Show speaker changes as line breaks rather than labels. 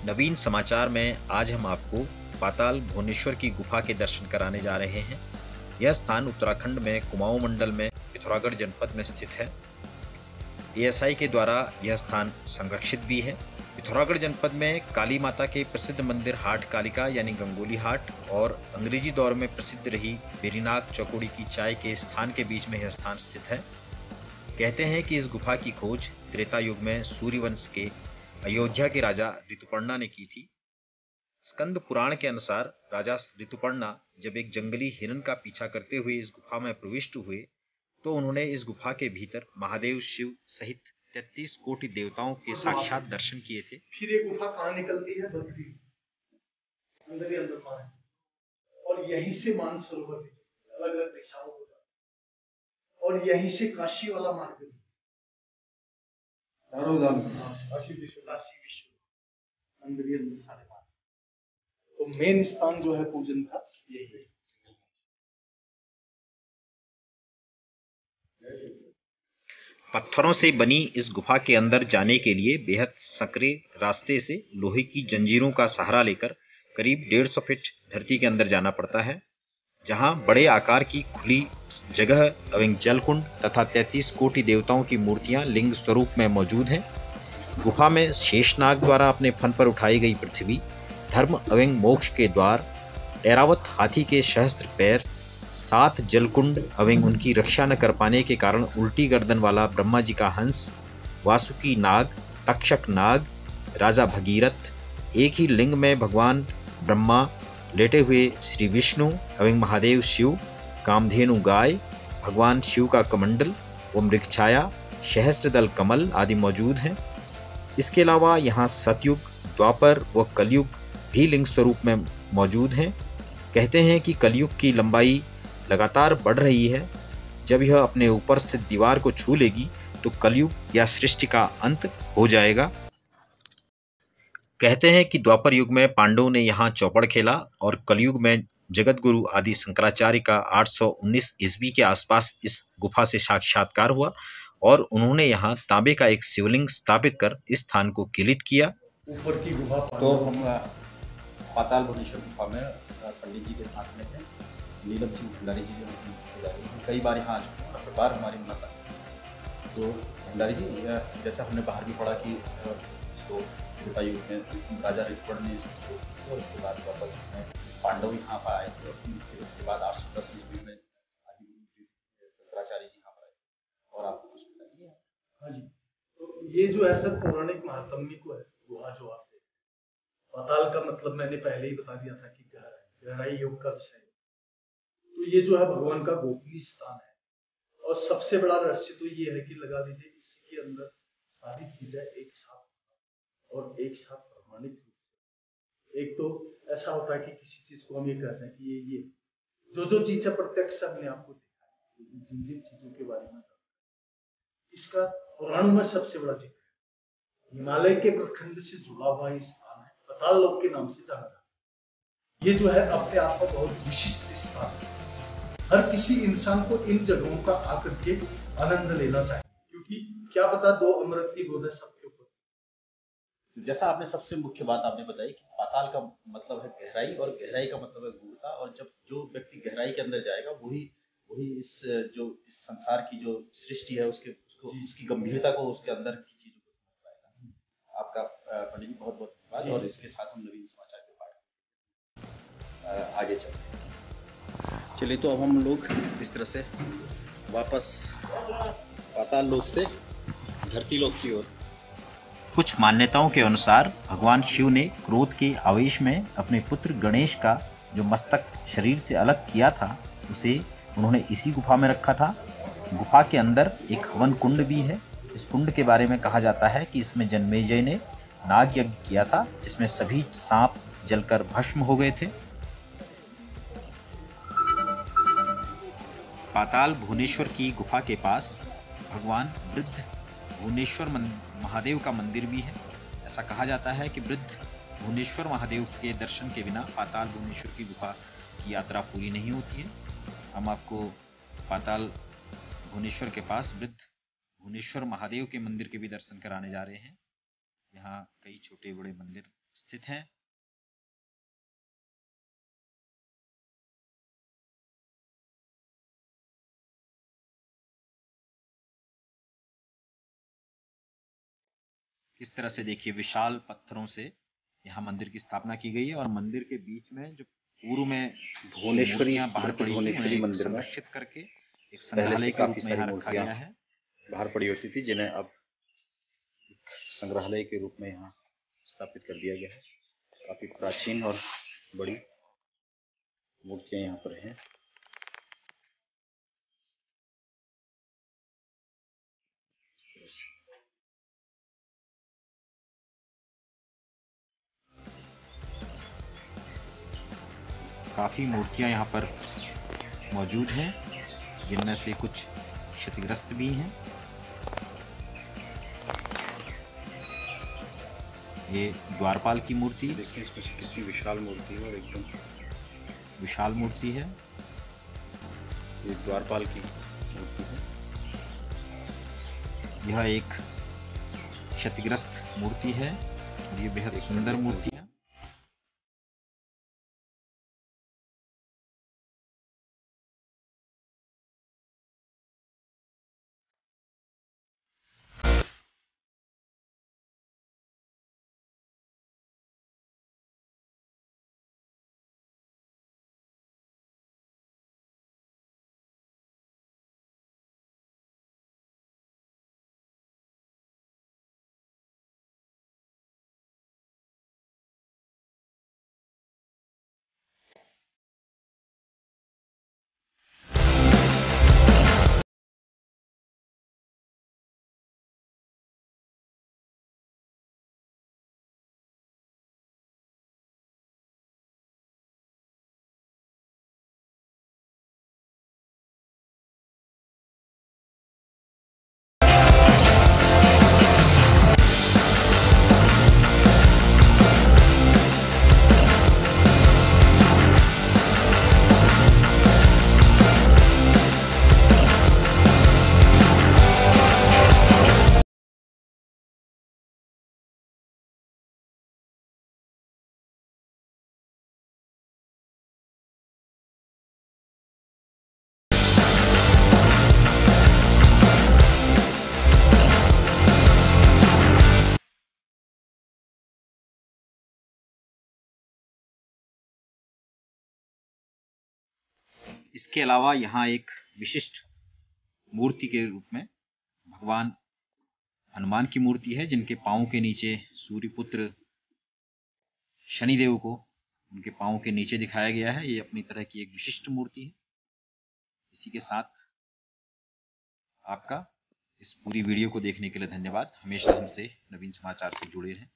नवीन समाचार में आज हम आपको पाताल भुवनेश्वर की गुफा के दर्शन कराने जा रहे हैं। यह स्थान उत्तराखंड में कुमाऊं मंडल में पिथौरागढ़ जनपद में स्थित है। एएसआई के द्वारा यह स्थान संरक्षित भी है। पिथौरागढ़ जनपद में काली माता के प्रसिद्ध मंदिर हाट कालिका यानी गंगोली हाट और अंग्रेजी दौर में प्रसिद्ध रही बेरीनाग चौकोड़ी की चाय के स्थान के बीच में यह स्थान स्थित है। कहते हैं कि इस गुफा की खोज त्रेता युग में सूर्यवंश के अयोध्या के राजा ऋतुपर्णा ने की थी। स्कंद पुराण के अनुसार राजा ऋतुपर्णा जब एक जंगली हिरण का पीछा करते हुए इस गुफा में प्रविष्ट हुए तो उन्होंने इस गुफा के भीतर महादेव शिव सहित 33 कोटि देवताओं के साक्षात दर्शन किए थे।
फिर ये गुफा कहाँ निकलती है? बद्री, अंदर ही अंदर मां है और यहीं से मानसरोवर अलग अलग दिशाओं को जाता है और यहीं से काशी वाला मार्ग है। काशी विश्व अंदर ही अंदर सारे मार्ग। तो मेन स्थान जो है पूजन का यही है।
पत्थरों से बनी इस गुफा के अंदर जाने के लिए बेहद संकरे रास्ते से लोहे की जंजीरों का सहारा लेकर करीब 150 फीट धरती के अंदर जाना पड़ता है, जहां बड़े आकार की खुली जगह एवं जलकुंड तथा 33 कोटि देवताओं की मूर्तियां लिंग स्वरूप में मौजूद हैं। गुफा में शेषनाग द्वारा अपने फन पर उठाई गई पृथ्वी, धर्म एवं मोक्ष के द्वार, ऐरावत हाथी के सहस्त्र पैर, 7 जलकुंड एवं उनकी रक्षा न कर पाने के कारण उल्टी गर्दन वाला ब्रह्मा जी का हंस, वासुकी नाग, तक्षक नाग, राजा भगीरथ, एक ही लिंग में भगवान ब्रह्मा, लेटे हुए श्री विष्णु एवं महादेव शिव, कामधेनु गाय, भगवान शिव का कमंडल व मृगछाया, सहस्त्रदल कमल आदि मौजूद हैं। इसके अलावा यहाँ सतयुग, द्वापर व कलयुग भी लिंग स्वरूप में मौजूद हैं। कहते हैं कि कलयुग की लंबाई लगातार बढ़ रही है। जब यह अपने ऊपर से दीवार को छू लेगी तो कलयुग या सृष्टि का अंत हो जाएगा। कहते हैं कि द्वापर युग में पांडवों ने यहाँ चौपड़ खेला और कलयुग में जगत गुरु आदि शंकराचार्य का 819 ईस्वी के आसपास इस गुफा से साक्षात्कार हुआ और उन्होंने यहाँ तांबे का एक शिवलिंग स्थापित कर इस स्थान को किलित किया।
ऊपर की गुफा
तो हम पाताल भुवनेश्वर गुफा में पंडित जी के साथ में हैं। नीलम सिंह भंडारी जी जो हमारे पुजारी हैं, कई बार यहाँ आ चुके हैं, हर बार हमारी मुलाकात है। तो भंडारी जी, जैसा हमने बाहर भी पढ़ा कि इसको त्रेता युग में राजा ऋतुपर्ण ने इसको और उसके बाद वापस में पांडव यहाँ पर आए थे और फिर उसके बाद 810 ईस्वी में शंकराचार्य जी यहाँ पर आए और आपको कुछ बताइए।
हाँ जी, तो ये जो है सर पौराणिक महात्म्य को है गुहा जो आप देखते हैं। पाताल का मतलब मैंने पहले ही बता दिया था कि गहराई योग का विषय। तो ये जो है भगवान का गोपनीय स्थान है और सबसे बड़ा रहस्य तो ये है कि लगा दीजिए इसके अंदर सारी चीजें एक साथ और एक साथ प्रमाणित रूप से। एक तो ऐसा होता है कि किसी चीज को हम ये कहते हैं कि ये जो चीजें प्रत्यक्ष हमने आपको देखा है, जिन जिन चीजों के बारे में इसका पुराण में सबसे बड़ा जिक्र है। हिमालय के प्रखंड से जुड़ा हुआ ये स्थान है, पाताल लोक के नाम से जाना जाता है। ये जो है अपने आप में बहुत विशिष्ट स्थान है। हर किसी इंसान को इन जगहों का आकर के आनंद लेना चाहिए, क्योंकि क्या पता दो अमृत की गोद है सबके ऊपर।
जैसा आपने सबसे मुख्य बात आपने बताई कि पाताल का मतलब है गहराई और गहराई का मतलब है गूढ़ता, और जब जो व्यक्ति गहराई के अंदर जाएगा वही इस संसार की जो सृष्टि है उसकी गंभीरता को, उसके अंदर की चीजों को समझ पाएगा। आपका पंडित जी बहुत बहुत धन्यवाद। और इसके साथ हम नवीन समाचार के पाठ आगे चलते हैं। चलिए, तो अब हम लोग इस तरह से वापस पाताल लोक से धरती लोक की ओर।
कुछ मान्यताओं के अनुसार भगवान शिव ने क्रोध के आवेश में अपने पुत्र गणेश का जो मस्तक शरीर से अलग किया था उसे उन्होंने इसी गुफा में रखा था। गुफा के अंदर एक हवन कुंड भी है। इस कुंड के बारे में कहा जाता है कि इसमें जन्मेजय ने नाग यज्ञ किया था, जिसमें सभी सांप जलकर भस्म हो गए थे। पाताल भुवनेश्वर की गुफा के पास भगवान वृद्ध भुवनेश्वर महादेव का मंदिर भी है। ऐसा कहा जाता है कि वृद्ध भुवनेश्वर महादेव के दर्शन के बिना पाताल भुवनेश्वर की गुफा की यात्रा पूरी नहीं होती है। हम आपको पाताल भुवनेश्वर के पास वृद्ध भुवनेश्वर महादेव के मंदिर के भी दर्शन कराने जा रहे हैं। यहाँ कई छोटे बड़े मंदिर स्थित हैं। किस तरह से देखिए विशाल पत्थरों से यहाँ मंदिर की स्थापना की गई है और मंदिर के बीच में जो पूर्व में
भुवनेश्वरी
मूर्तियां बाहर पड़ी थी
भुवनेश्वरी
उन्हें
मंदिर में
संरक्षित करके एक
पहले से
संग्रहालय के रूप
काफी
में
सारी
यहाँ रखा
मूर्तियां
गया है।
बाहर पड़ी होती थी, जिन्हें अब संग्रहालय के रूप में यहाँ स्थापित कर दिया गया है। काफी प्राचीन और बड़ी मूर्तियां यहाँ पर हैं।
काफी मूर्तियां यहाँ पर मौजूद हैं, जिनमें से कुछ क्षतिग्रस्त भी हैं। ये द्वारपाल की मूर्ति,
देखिए इसमें से कितनी विशाल मूर्ति है और एकदम
विशाल मूर्ति है।
ये द्वारपाल की मूर्ति है।
यह एक क्षतिग्रस्त मूर्ति है और ये बेहद सुंदर मूर्ति है। इसके अलावा यहाँ एक विशिष्ट मूर्ति के रूप में भगवान हनुमान की मूर्ति है, जिनके पांव के नीचे सूर्यपुत्र शनिदेव को उनके पांव के नीचे दिखाया गया है। ये अपनी तरह की एक विशिष्ट मूर्ति है। इसी के साथ आपका इस पूरी वीडियो को देखने के लिए धन्यवाद। हमेशा हमसे नवीन समाचार से जुड़े रहें।